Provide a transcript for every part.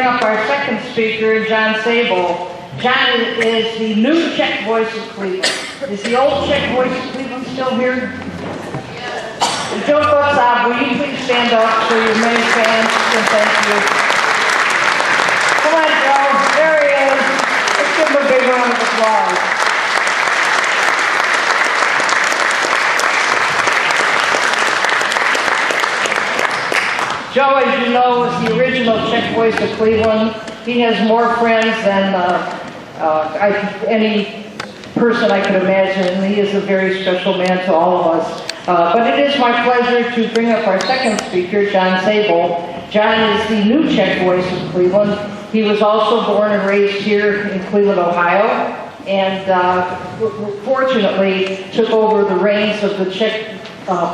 up our second speaker, John Sabol. John is the new Czech voice of Cleveland. Is the old Czech voice of Cleveland still here? Joe Kotzab, will you please stand up for your many fans and thank you. Come on, Joe. There he is. Let's give him a big round of applause. Joe, as you know, is the original Czech voice of Cleveland. He has more friends than any person I could imagine. He is a very special man to all of us. But it is my pleasure to bring up our second speaker, John Sabol. John is the new Czech voice of Cleveland. He was also born and raised here in Cleveland, Ohio, and fortunately took over the reins of the Czech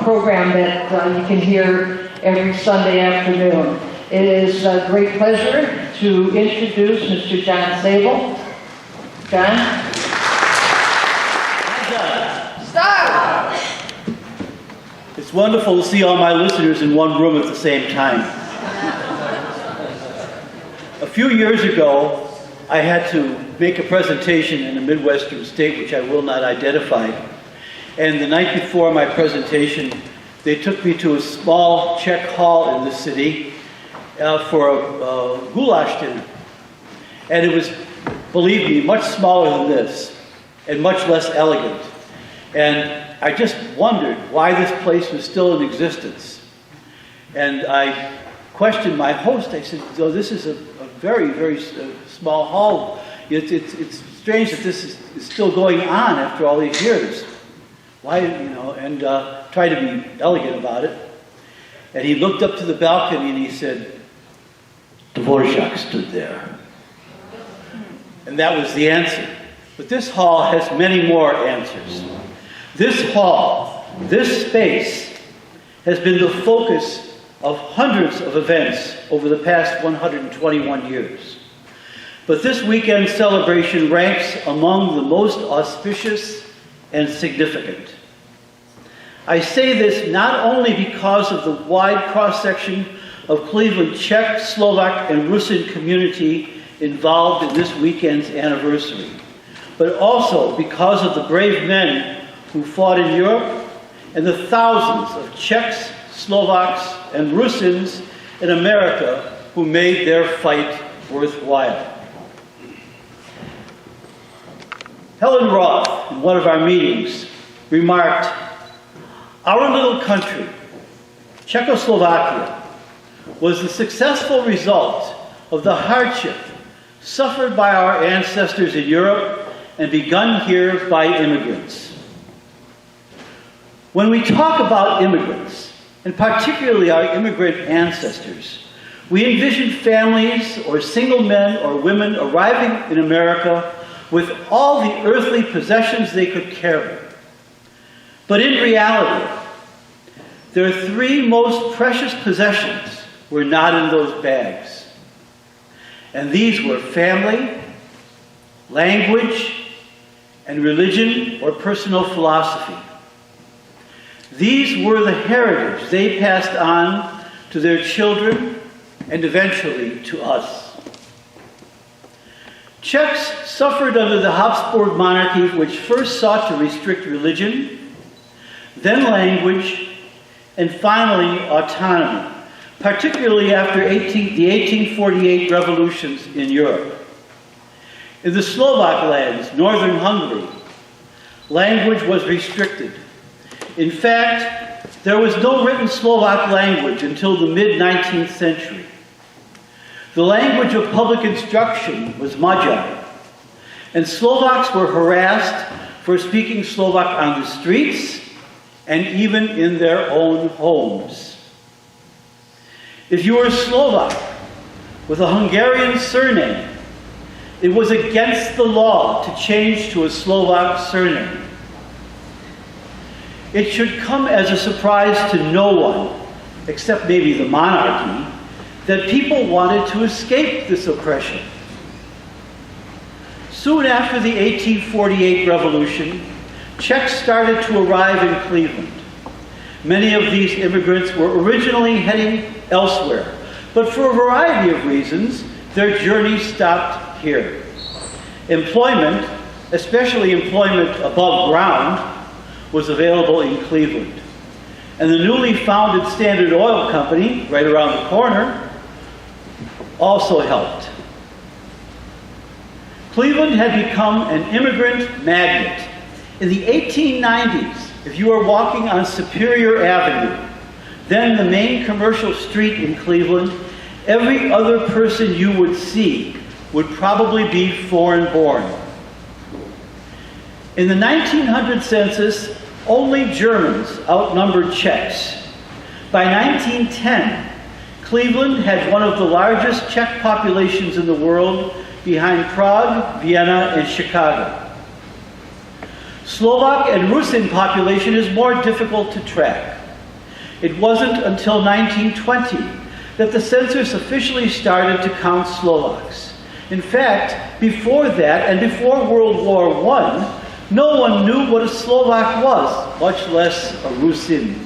program that you can hear every Sunday afternoon. It is a great pleasure to introduce Mr. John Sabol. John? Stop! It's wonderful to see all my listeners in one room at the same time. A few years ago, I had to make a presentation in a Midwestern state, which I will not identify. And the night before my presentation, they took me to a small Czech hall in the city for a goulash dinner. And it was, believe me, much smaller than this and much less elegant. And I just wondered why this place was still in existence. And I questioned my host. I said, "Oh, this is a very, very small hall. It's strange that this is still going on after all these years. Why, and tried to be elegant about it." And he looked up to the balcony and he said, "Dvorak stood there." And that was the answer. But this hall has many more answers. This hall, this space, has been the focus of hundreds of events over the past 121 years. But this weekend's celebration ranks among the most auspicious and significant. I say this not only because of the wide cross-section of Cleveland Czech, Slovak, and Russian community involved in this weekend's anniversary, but also because of the brave men who fought in Europe and the thousands of Czechs, Slovaks, and Russians in America who made their fight worthwhile. Helen Roth, in one of our meetings, remarked, "Our little country, Czechoslovakia, was the successful result of the hardship suffered by our ancestors in Europe and begun here by immigrants." When we talk about immigrants, and particularly our immigrant ancestors, we envision families or single men or women arriving in America with all the earthly possessions they could carry. But in reality, their three most precious possessions were not in those bags. And these were family, language, and religion or personal philosophy. These were the heritage they passed on to their children and eventually to us. Czechs suffered under the Habsburg monarchy, which first sought to restrict religion, then language, and finally autonomy, particularly after the 1848 revolutions in Europe. In the Slovak lands, northern Hungary, language was restricted. In fact, there was no written Slovak language until the mid-19th century. The language of public instruction was Magyar, and Slovaks were harassed for speaking Slovak on the streets and even in their own homes. If you were Slovak with a Hungarian surname, it was against the law to change to a Slovak surname. It should come as a surprise to no one, except maybe the monarchy, that people wanted to escape this oppression. Soon after the 1848 revolution, Czechs started to arrive in Cleveland. Many of these immigrants were originally heading elsewhere, but for a variety of reasons, Their journey stopped here. Employment, especially employment above ground, was available in Cleveland. And the newly founded Standard Oil Company, right around the corner, also helped. Cleveland had become an immigrant magnet. In the 1890s, if you were walking on Superior Avenue, then the main commercial street in Cleveland, every other person you would see would probably be foreign-born. In the 1900 census, only Germans outnumbered Czechs. By 1910, Cleveland had one of the largest Czech populations in the world, behind Prague, Vienna, and Chicago. Slovak and Rusin population is more difficult to track. It wasn't until 1920 that the census officially started to count Slovaks. In fact, before that and before World War I, no one knew what a Slovak was, much less a Rusin.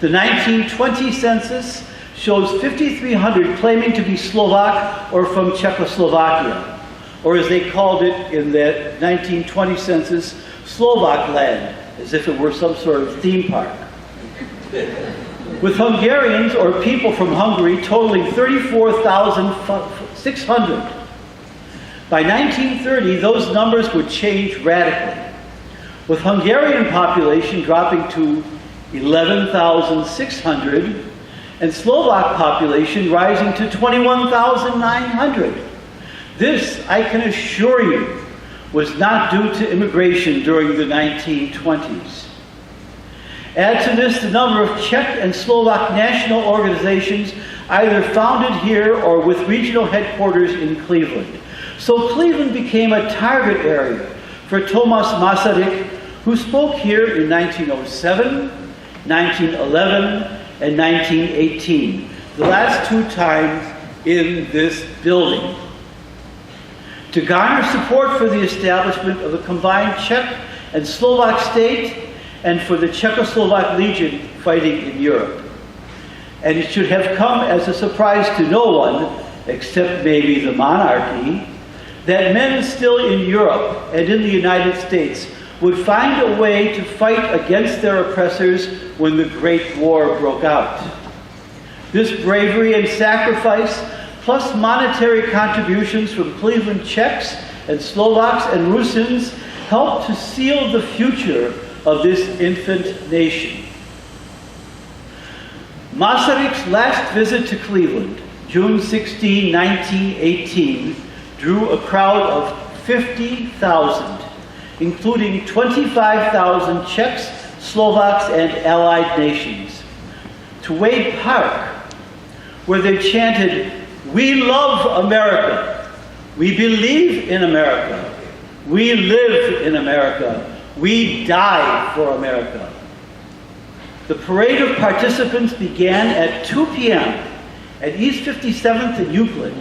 The 1920 census shows 5,300 claiming to be Slovak or from Czechoslovakia, or as they called it in the 1920 census, Slovak land, as if it were some sort of theme park. With Hungarians, or people from Hungary, totaling 34,600. By 1930, those numbers would change radically, with Hungarian population dropping to 11,600 and Slovak population rising to 21,900. This, I can assure you, was not due to immigration during the 1920s. Add to this the number of Czech and Slovak national organizations either founded here or with regional headquarters in Cleveland. So Cleveland became a target area for Tomáš Masaryk, who spoke here in 1907, 1911, and 1918, the last two times in this building. To garner support for the establishment of a combined Czech and Slovak state, and for the Czechoslovak Legion fighting in Europe. And it should have come as a surprise to no one, except maybe the monarchy, that men still in Europe and in the United States would find a way to fight against their oppressors when the Great War broke out. This bravery and sacrifice, plus monetary contributions from Cleveland Czechs and Slovaks and Rusins, helped to seal the future of this infant nation. Masaryk's last visit to Cleveland, June 16, 1918, drew a crowd of 50,000, including 25,000 Czechs, Slovaks, and allied nations, to Wade Park, where they chanted, "We love America, we believe in America, we live in America, we die for America." The parade of participants began at 2 p.m. at East 57th and Euclid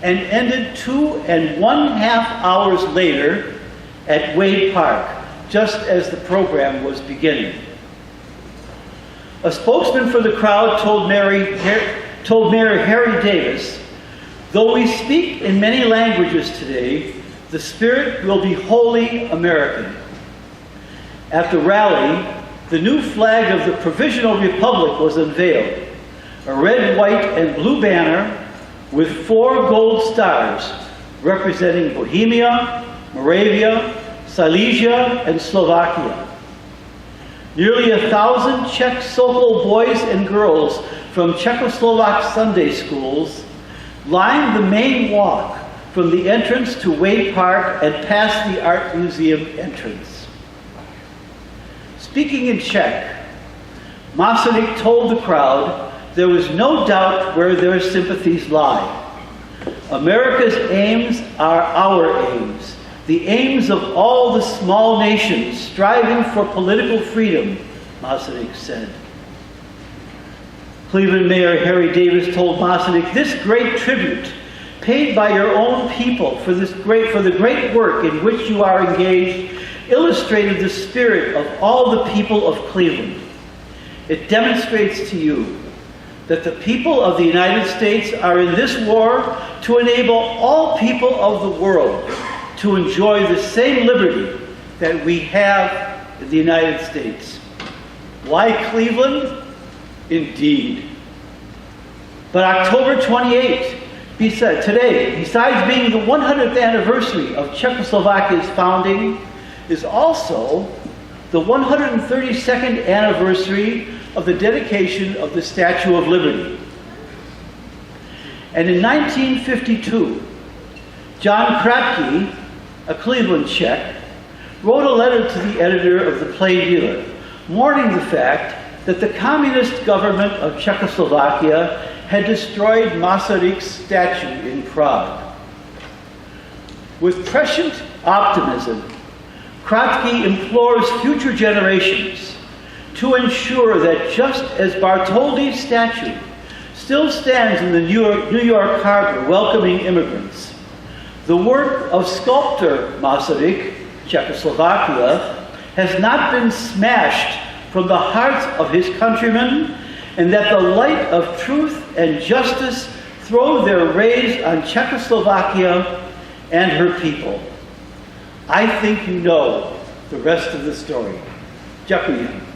and ended 2.5 hours later at Wade Park, just as the program was beginning. A spokesman for the crowd told Mayor Harry Davis, "Though we speak in many languages today, the spirit will be wholly American." At the rally, the new flag of the Provisional Republic was unveiled, a red, white, and blue banner with 4 gold stars representing Bohemia, Moravia, Silesia, and Slovakia. Nearly 1,000 Czech Sokol boys and girls from Czechoslovak Sunday schools lined the main walk from the entrance to Wade Park and past the Art Museum entrance. Speaking in Czech, Masaryk told the crowd there was no doubt where their sympathies lie. America's aims are our aims, the aims of all the small nations striving for political freedom, Masaryk said. Cleveland Mayor Harry Davis told Masaryk, "This great tribute, paid by your own people for the great work in which you are engaged, illustrated the spirit of all the people of Cleveland. It demonstrates to you that the people of the United States are in this war to enable all people of the world to enjoy the same liberty that we have in the United States. Why Cleveland? Indeed. But October 28th, today, besides being the 100th anniversary of Czechoslovakia's founding, is also the 132nd anniversary of the dedication of the Statue of Liberty. And in 1952, John Kratky, a Cleveland Czech, wrote a letter to the editor of the Plain Dealer, mourning the fact that the communist government of Czechoslovakia had destroyed Masaryk's statue in Prague. With prescient optimism, Kratky implores future generations to ensure that just as Bartholdi's statue still stands in the New York harbor welcoming immigrants, the work of sculptor Masaryk, Czechoslovakia, has not been smashed from the hearts of his countrymen, and that the light of truth and justice throw their rays on Czechoslovakia and her people. I think you know the rest of the story. Dziękuję.